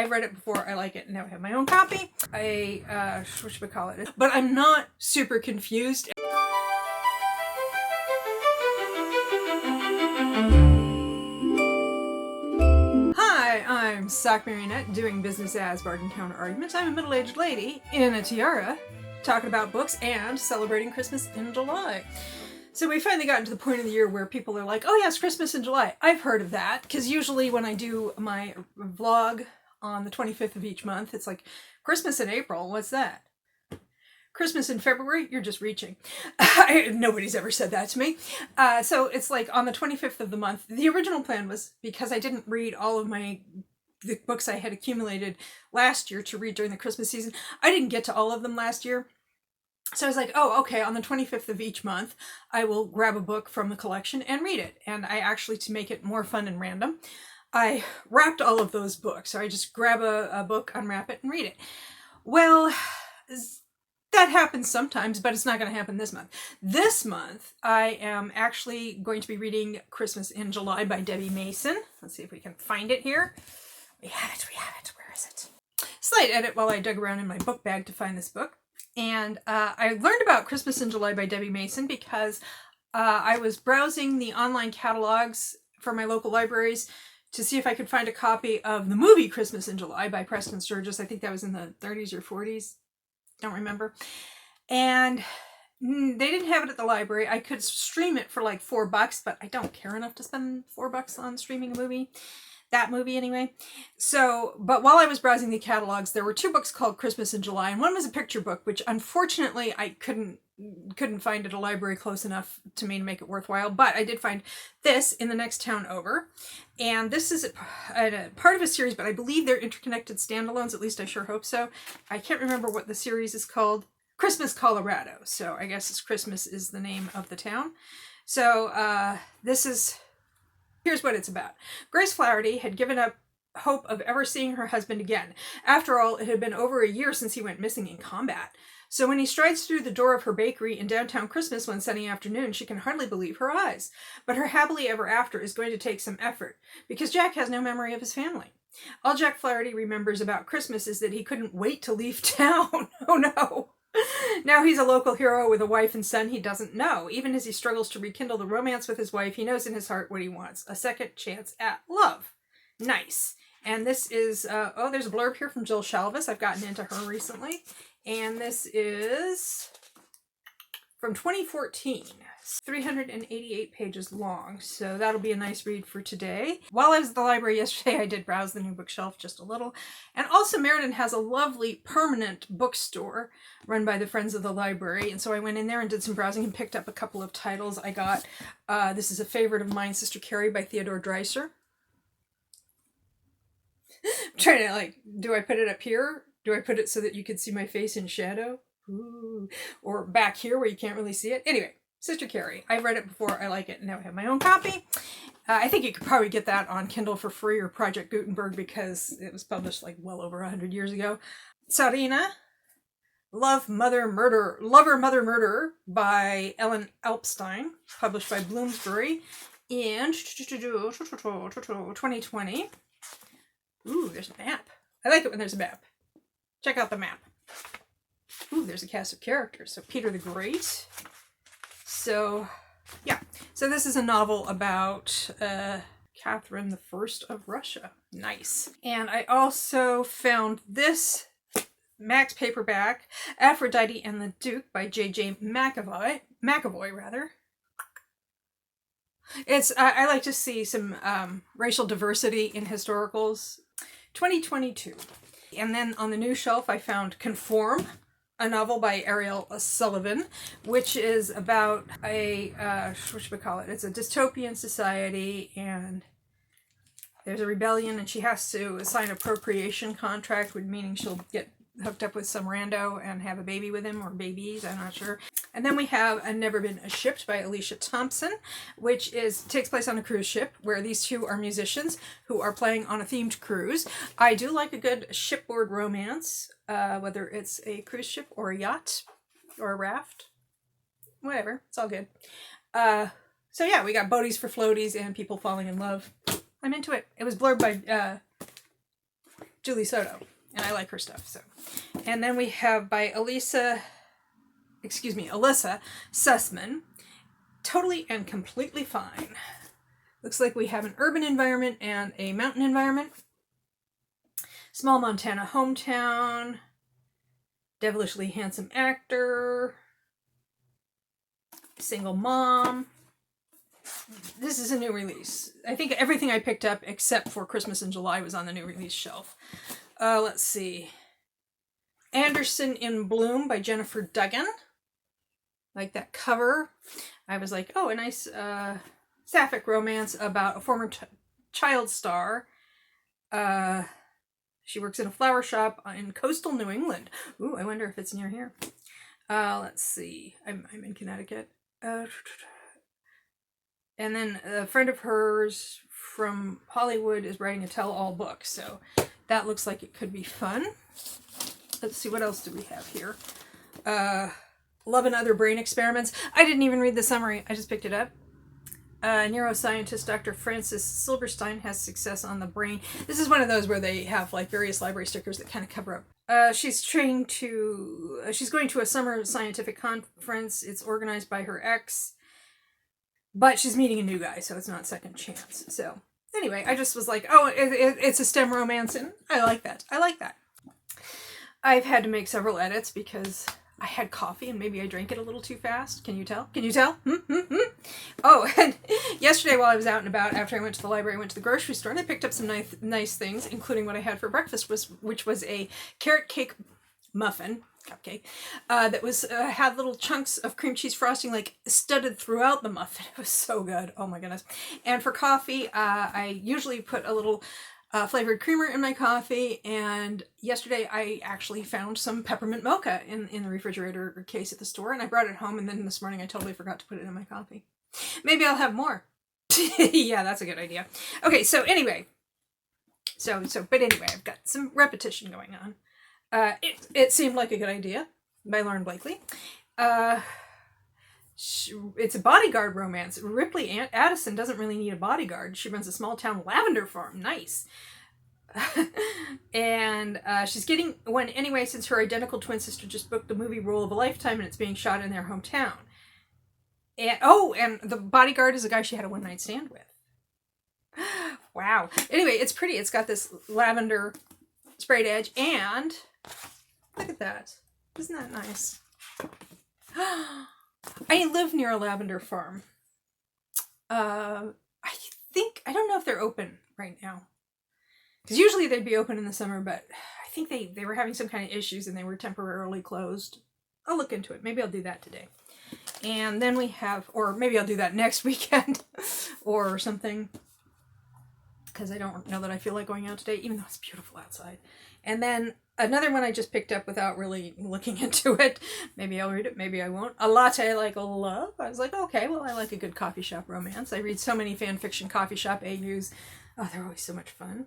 I've read it before, I like it, and now I have my own copy. What should we call it? But I'm not super confused. Hi, I'm Sock Marionette, doing business as Bargain Counter Arguments. I'm a middle-aged lady in a tiara, talking about books and celebrating Christmas in July. So we finally gotten to the point of the year where people are like, oh yes, Christmas in July. I've heard of that, because usually when I do my vlog on the 25th of each month, it's like, Christmas in April, what's that? Christmas in February, you're just reaching. Nobody's ever said that to me. So it's like on the 25th of the month. The original plan was, because I didn't read all of the books I had accumulated last year to read during the Christmas season, I didn't get to all of them last year. So I was like, oh, okay, on the 25th of each month, I will grab a book from the collection and read it. And I actually, to make it more fun and random, I wrapped all of those books. So I just grab a book, unwrap it, and read it. Well, that happens sometimes, but it's not going to happen this month. This month, I am actually going to be reading Christmas in July by Debbie Mason. Let's see if we can find it here. We have it. Where is it? Slight edit while I dug around in my book bag to find this book. And I learned about Christmas in July by Debbie Mason because I was browsing the online catalogs for my local libraries to see if I could find a copy of the movie Christmas in July by Preston Sturges. I think that was in the 30s or 40s. Don't remember. And they didn't have it at the library. I could stream it for like $4, but I don't care enough to spend $4 on streaming a movie. That movie anyway. So, but while I was browsing the catalogs, there were two books called Christmas in July, and one was a picture book, which unfortunately I couldn't find at a library close enough to me to make it worthwhile, but I did find this in the next town over. And this is a part of a series, but I believe they're interconnected standalones, at least I sure hope so. I can't remember what the series is called. Christmas, Colorado. So I guess it's Christmas is the name of the town. So here's what it's about. Grace Flaherty had given up hope of ever seeing her husband again. After all, it had been over a year since he went missing in combat. So when he strides through the door of her bakery in downtown Christmas one sunny afternoon, she can hardly believe her eyes. But her happily ever after is going to take some effort, because Jack has no memory of his family. All Jack Flaherty remembers about Christmas is that he couldn't wait to leave town. Oh no! Now he's a local hero with a wife and son he doesn't know. Even as he struggles to rekindle the romance with his wife, he knows in his heart what he wants. A second chance at love. Nice. And this is, there's a blurb here from Jill Shalvis. I've gotten into her recently. And this is from 2014. 388 pages long, so that'll be a nice read for today. While I was at the library yesterday, I did browse the new bookshelf just a little. And also Meriden has a lovely permanent bookstore run by the Friends of the Library, and so I went in there and did some browsing and picked up a couple of titles. I got, this is a favorite of mine, Sister Carrie by Theodore Dreiser. I'm trying to do I put it up here? Do I put it so that you could see my face in shadow? Ooh. Or back here where you can't really see it? Anyway. Sister Carrie. I've read it before, I like it, and now I have my own copy. I think you could probably get that on Kindle for free or Project Gutenberg because it was published well over 100 years ago. Tsarina, Lover, Mother, Murderer by Ellen Alpstein, published by Bloomsbury in 2020. Ooh, there's a map. I like it when there's a map. Check out the map. Ooh, there's a cast of characters. So Peter the Great. So, yeah. So this is a novel about Catherine I of Russia. Nice. And I also found this Max paperback, Aphrodite and the Duke by J.J. McAvoy. It's I like to see some racial diversity in historicals. 2022. And then on the new shelf I found Conform, a novel by Ariel Sullivan, which is about what should we call it? It's a dystopian society, and there's a rebellion, and she has to sign a procreation contract, meaning she'll get hooked up with some rando and have a baby with him, or babies, I'm not sure. And then we have A Never Been Shipped by Alicia Thompson, which takes place on a cruise ship where these two are musicians who are playing on a themed cruise. I do like a good shipboard romance, whether it's a cruise ship or a yacht or a raft, whatever, it's all good. So yeah, we got boaties for floaties and people falling in love. I'm into it. It was blurred by Julie Soto, and I like her stuff. So, and then we have by Alyssa Sussman, Totally and Completely Fine. Looks like we have an urban environment and a mountain environment. Small Montana hometown. Devilishly handsome actor. Single mom. This is a new release. I think everything I picked up except for Christmas in July was on the new release shelf. Let's see. Anderson in Bloom by Jennifer Duggan. Like that cover. I was like, oh, a nice sapphic romance about a former child star. She works in a flower shop in coastal New England. Ooh, I wonder if it's near here. Let's see. I'm in Connecticut. And then a friend of hers from Hollywood is writing a tell-all book. So that looks like it could be fun. Let's see, what else do we have here? Love and Other Brain Experiments. I didn't even read the summary. I just picked it up. Neuroscientist Dr. Frances Silberstein has success on the brain. This is one of those where they have like various library stickers that kind of cover up. She's going to a summer scientific conference. It's organized by her ex, but she's meeting a new guy, so it's not second chance. So anyway, I just was like, oh, it's a STEM romance, and I like that. I've had to make several edits because I had coffee and maybe I drank it a little too fast. Can you tell? Oh, and yesterday while I was out and about, after I went to the library, I went to the grocery store and I picked up some nice things, including what I had for breakfast, which was a carrot cake cupcake, that was had little chunks of cream cheese frosting like studded throughout the muffin. It was so good. Oh my goodness. And for coffee, I usually put a little flavored creamer in my coffee, and yesterday I actually found some peppermint mocha in the refrigerator case at the store, and I brought it home, and then this morning I totally forgot to put it in my coffee. Maybe I'll have more. Yeah, that's a good idea. Okay, so anyway. But anyway, I've got some repetition going on. It Seemed Like a Good Idea by Lauren Blakely. It's a bodyguard romance. Ripley Addison doesn't really need a bodyguard. She runs a small town lavender farm. Nice. And she's getting one anyway since her identical twin sister just booked the movie role of a lifetime and it's being shot in their hometown. And the bodyguard is a guy she had a one-night stand with. Wow. Anyway, it's pretty. It's got this lavender sprayed edge and look at that. Isn't that nice? I live near a lavender farm. I don't know if they're open right now. Because usually they'd be open in the summer, but I think they were having some kind of issues and they were temporarily closed. I'll look into it. Maybe I'll do that today. And then we have, or maybe I'll do that next weekend or something. Because I don't know that I feel like going out today, even though it's beautiful outside. And then another one I just picked up without really looking into it. Maybe I'll read it, maybe I won't. A Latte Like a Love. I was like, okay, well, I like a good coffee shop romance. I read so many fan fiction coffee shop AUs. Oh, they're always so much fun.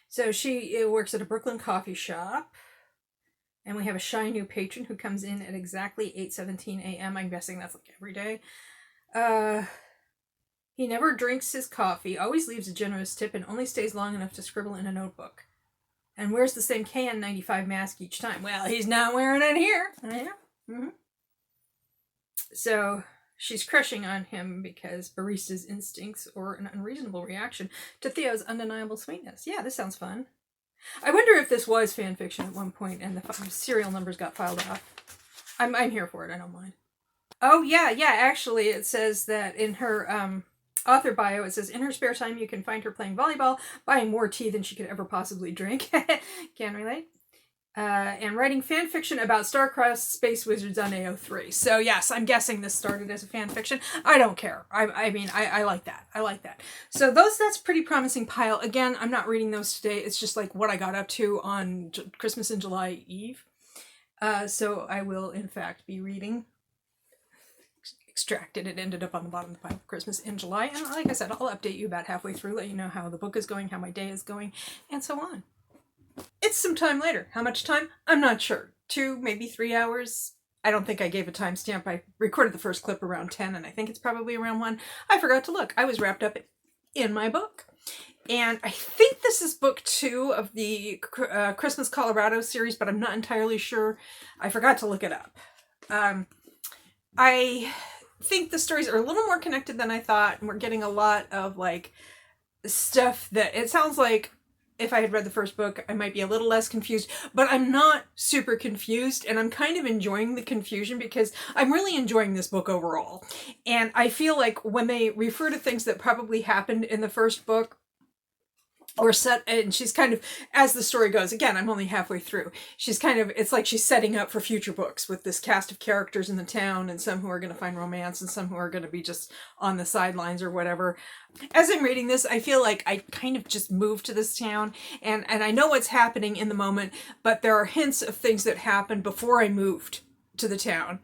So she works at a Brooklyn coffee shop. And we have a shy new patron who comes in at exactly 8:17 a.m. I'm guessing that's like every day. He never drinks his coffee, always leaves a generous tip, and only stays long enough to scribble in a notebook. And wears the same KN95 mask each time. Well, he's not wearing it here. Yeah. Mm-hmm. So she's crushing on him because barista's instincts or an unreasonable reaction to Theo's undeniable sweetness. Yeah, this sounds fun. I wonder if this was fan fiction at one point and the serial numbers got filed off. I'm here for it. I don't mind. Oh, yeah. Actually, it says that in her author bio, it says, in her spare time, you can find her playing volleyball, buying more tea than she could ever possibly drink. Can relate. And writing fan fiction about star-crossed space wizards on AO3. So yes, I'm guessing this started as a fan fiction. I don't care. I mean, I like that. I like that. So that's pretty promising pile. Again, I'm not reading those today. It's just like what I got up to on Christmas and July Eve. So I will, in fact, be reading Extracted. It ended up on the bottom of the pile for Christmas in July. And like I said, I'll update you about halfway through, let you know how the book is going, how my day is going, and so on. It's some time later. How much time? I'm not sure. 2, maybe 3 hours. I don't think I gave a timestamp. I recorded the first clip around 10, and I think it's probably around 1. I forgot to look. I was wrapped up in my book. And I think this is book 2 of the Christmas Colorado series, but I'm not entirely sure. I forgot to look it up. I think the stories are a little more connected than I thought, and we're getting a lot of like stuff that it sounds like if I had read the first book, I might be a little less confused, but I'm not super confused, and I'm kind of enjoying the confusion because I'm really enjoying this book overall. And I feel like when they refer to things that probably happened in the first book, or set, and she's kind of, as the story goes, again, I'm only halfway through, she's kind of, it's like she's setting up for future books with this cast of characters in the town, and some who are going to find romance and some who are going to be just on the sidelines or whatever. As I'm reading this, I feel like I kind of just moved to this town, and I know what's happening in the moment, but there are hints of things that happened before I moved to the town,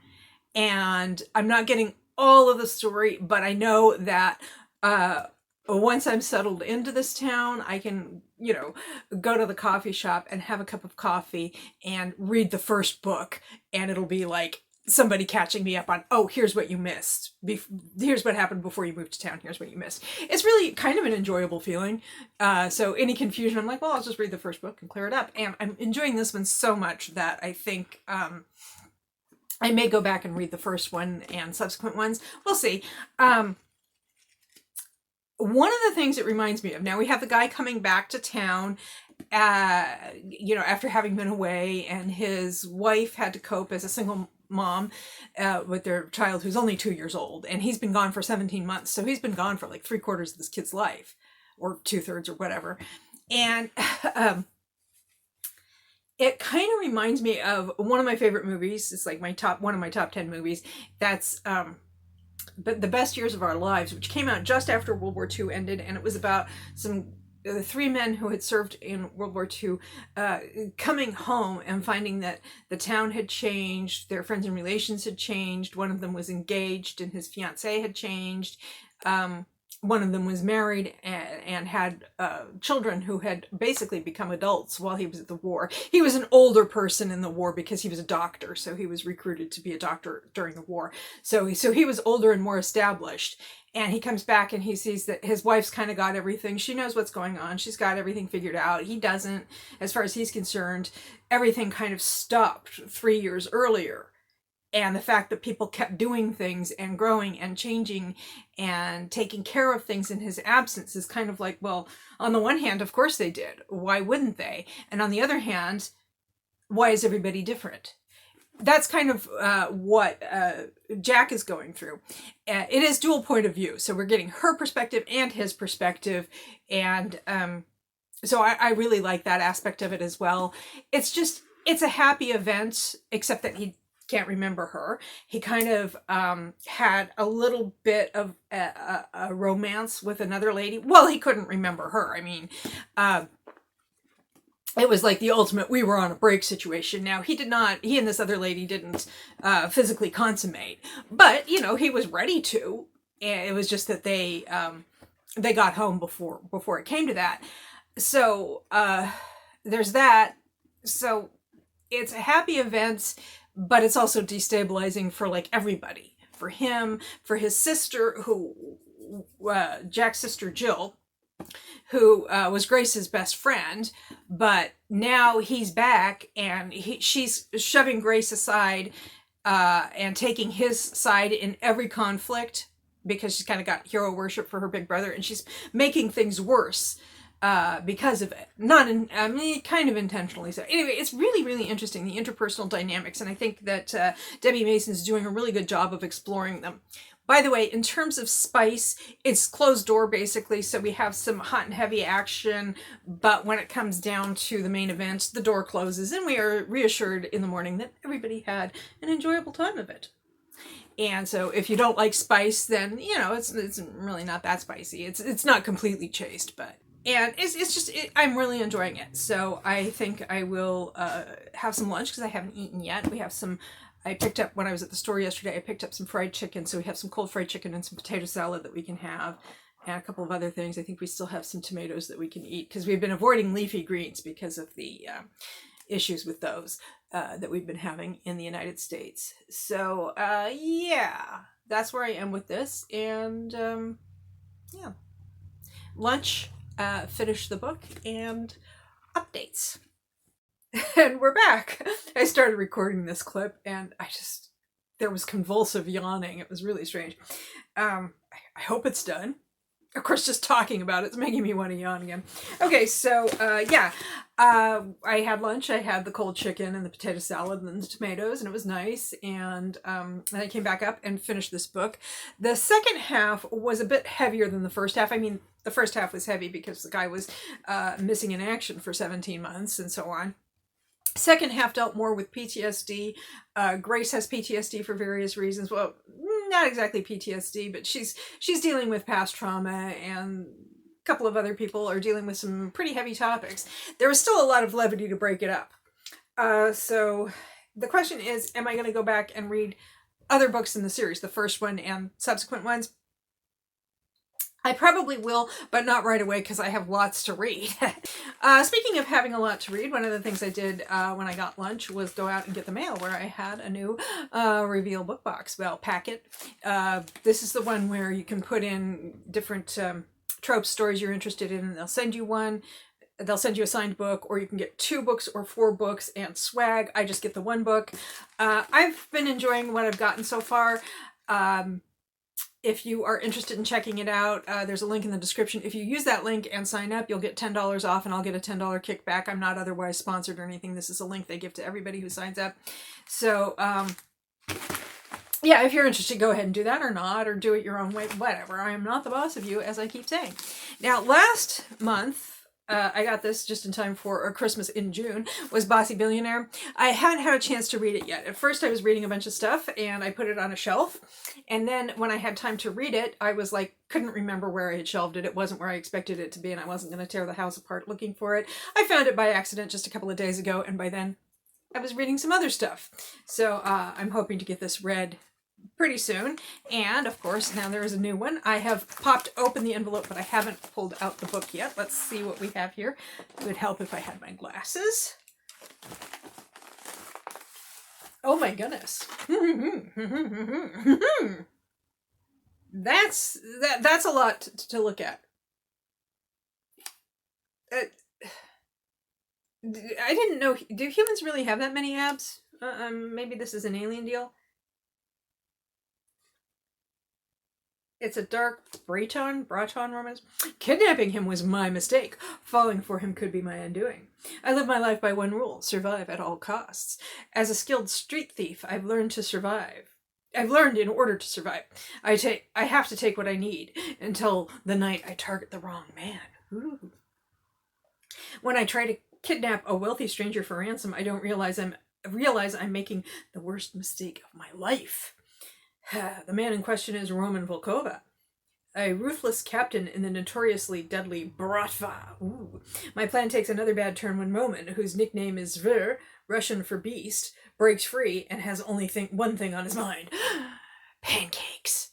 and I'm not getting all of the story, but I know that once I'm settled into this town, I can, go to the coffee shop and have a cup of coffee and read the first book, and it'll be like somebody catching me up on, oh, here's what you missed. Here's what happened before you moved to town. Here's what you missed. It's really kind of an enjoyable feeling. So any confusion, I'm like, well, I'll just read the first book and clear it up. And I'm enjoying this one so much that I think I may go back and read the first one and subsequent ones. We'll see. One of the things it reminds me of, now we have the guy coming back to town, after having been away, and his wife had to cope as a single mom with their child who's only 2 years old, and he's been gone for 17 months. So he's been gone for like 3/4 of this kid's life, or 2/3 or whatever. And it kind of reminds me of one of my favorite movies. It's like one of my top 10 movies. That's but The Best Years of Our Lives, which came out just after World War II ended, and it was about the 3 men who had served in World War II coming home and finding that the town had changed, their friends and relations had changed. One of them was engaged and his fiancée had changed. One of them was married and had children who had basically become adults while he was at the war. He was an older person in the war because he was a doctor, so he was recruited to be a doctor during the war. So he was older and more established. And he comes back and he sees that his wife's kind of got everything. She knows what's going on. She's got everything figured out. He doesn't, as far as he's concerned. Everything kind of stopped 3 years earlier. And the fact that people kept doing things and growing and changing and taking care of things in his absence is kind of like, well, on the one hand, of course they did. Why wouldn't they? And on the other hand, why is everybody different? That's kind of what Jack is going through. It is dual point of view. So we're getting her perspective and his perspective. And so I really like that aspect of it as well. It's a happy event, except that he can't remember her. He kind of had a little bit of a romance with another lady. Well, he couldn't remember her. I mean, it was like the ultimate we were on a break situation. Now, he and this other lady didn't physically consummate, but, he was ready to. It was just that they got home before it came to that. So there's that. So it's a happy event, but it's also destabilizing for like everybody. For him, for his sister, Jack's sister Jill, who was Grace's best friend, but now he's back and she's shoving Grace aside and taking his side in every conflict because she's kind of got hero worship for her big brother, and she's making things worse because of it. Kind of intentionally so. Anyway, it's really, really interesting, the interpersonal dynamics, and I think that Debbie Mason's doing a really good job of exploring them. By the way, in terms of spice, it's closed door basically, so we have some hot and heavy action, but when it comes down to the main event, the door closes, and we are reassured in the morning that everybody had an enjoyable time of it. And so if you don't like spice, then, it's really not that spicy. It's not completely chaste, but... And I'm really enjoying it. So I think I will have some lunch because I haven't eaten yet. I picked up, when I was at the store yesterday, I picked up some fried chicken. So we have some cold fried chicken and some potato salad that we can have, and a couple of other things. I think we still have some tomatoes that we can eat because we've been avoiding leafy greens because of the issues with those that we've been having in the United States. So yeah, that's where I am with this. And yeah, lunch finish the book, and updates. And we're back. I started recording this clip and there was convulsive yawning. It was really strange. I hope it's done. Of course, just talking about it's making me want to yawn again. Okay, so I had lunch. I had the cold chicken and the potato salad and the tomatoes, and it was nice. And then I came back up and finished this book. The second half was a bit heavier than the first half. I mean, the first half was heavy because the guy was missing in action for 17 months and so on. Second half dealt more with PTSD. Grace has PTSD for various reasons. Well, not exactly PTSD, but she's dealing with past trauma, and a couple of other people are dealing with some pretty heavy topics. There was still a lot of levity to break it up. So the question is, am I going to go back and read other books in the series, the first one and subsequent ones? I probably will, but not right away because I have lots to read. Speaking of having a lot to read, one of the things I did when I got lunch was go out and get the mail, where I had a new Reveal book box, packet. This is the one where you can put in different trope stories you're interested in, and they'll send you one. They'll send you a signed book, or you can get 2 books or 4 books and swag. I just get the 1 book. I've been enjoying what I've gotten so far. If you are interested in checking it out, there's a link in the description. If you use that link and sign up, you'll get $10 off, and I'll get a $10 kickback. I'm not otherwise sponsored or anything. This is a link they give to everybody who signs up. So, yeah, if you're interested, go ahead and do that, or not, or do it your own way, whatever. I am not the boss of you, as I keep saying. Now, last month, I got this just in time for Christmas in June, was Bossy Billionaire. I hadn't had a chance to read it yet. At first I was reading a bunch of stuff and I put it on a shelf. And then when I had time to read it, I was like, couldn't remember where I had shelved it. It wasn't where I expected it to be, and I wasn't going to tear the house apart looking for it. I found it by accident just a couple of days ago, and by then I was reading some other stuff. So I'm hoping to get this read pretty soon. And of course, now there is a new one. I have popped open the envelope, but I haven't pulled out the book yet. Let's see what we have here. It would help if I had my glasses. Oh my goodness. That's a lot to look at. I didn't know, do humans really have that many abs? Maybe this is an alien deal. It's a dark Breton romance. Kidnapping him was my mistake. Falling for him could be my undoing. I live my life by one rule: survive at all costs. As a skilled street thief, I've learned to survive. I've learned in order to survive. I have to take what I need until the night I target the wrong man. Ooh. When I try to kidnap a wealthy stranger for ransom, I don't realize I'm making the worst mistake of my life. The man in question is Roman Volkova, a ruthless captain in the notoriously deadly Bratva. Ooh. My plan takes another bad turn when Roman, whose nickname is Zver, Russian for beast, breaks free and has only one thing on his mind: pancakes.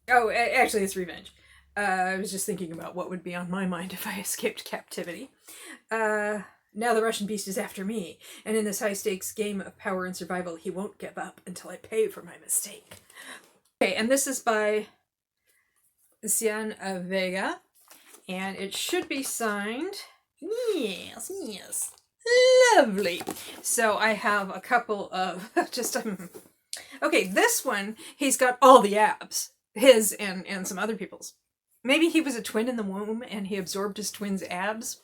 Oh, actually, it's revenge. I was just thinking about what would be on my mind if I escaped captivity. Now the Russian beast is after me, and in this high-stakes game of power and survival, he won't give up until I pay for my mistake. Okay, and this is by Cian Vega, and it should be signed. Yes. Lovely. So I have a couple of okay, this one, he's got all the abs. His and some other people's. Maybe he was a twin in the womb, and he absorbed his twin's abs.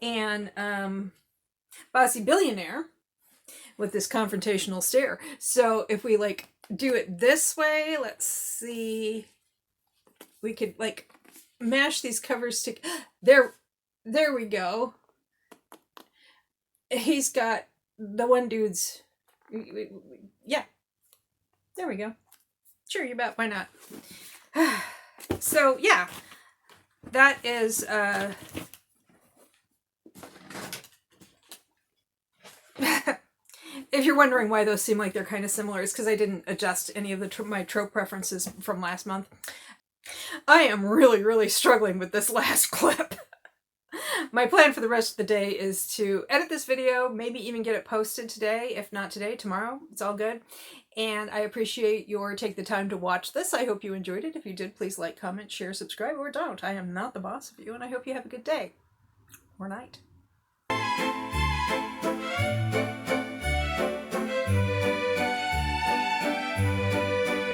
And Bossy Billionaire with this confrontational stare. So if we do it this way, let's see, we could mash these covers there we go. He's got the one dude's, yeah, there we go. Sure, you bet, why not? So yeah, that is if you're wondering why those seem like they're kind of similar, it's because I didn't adjust any of my trope preferences from last month. I am really struggling with this last clip. My plan for the rest of the day is to edit this video, maybe even get it posted today. If not today, tomorrow. It's all good. And I appreciate your take the time to watch this. I hope you enjoyed it. If you did, please like, comment, share, subscribe, or don't. I am not the boss of you, and I hope you have a good day or night.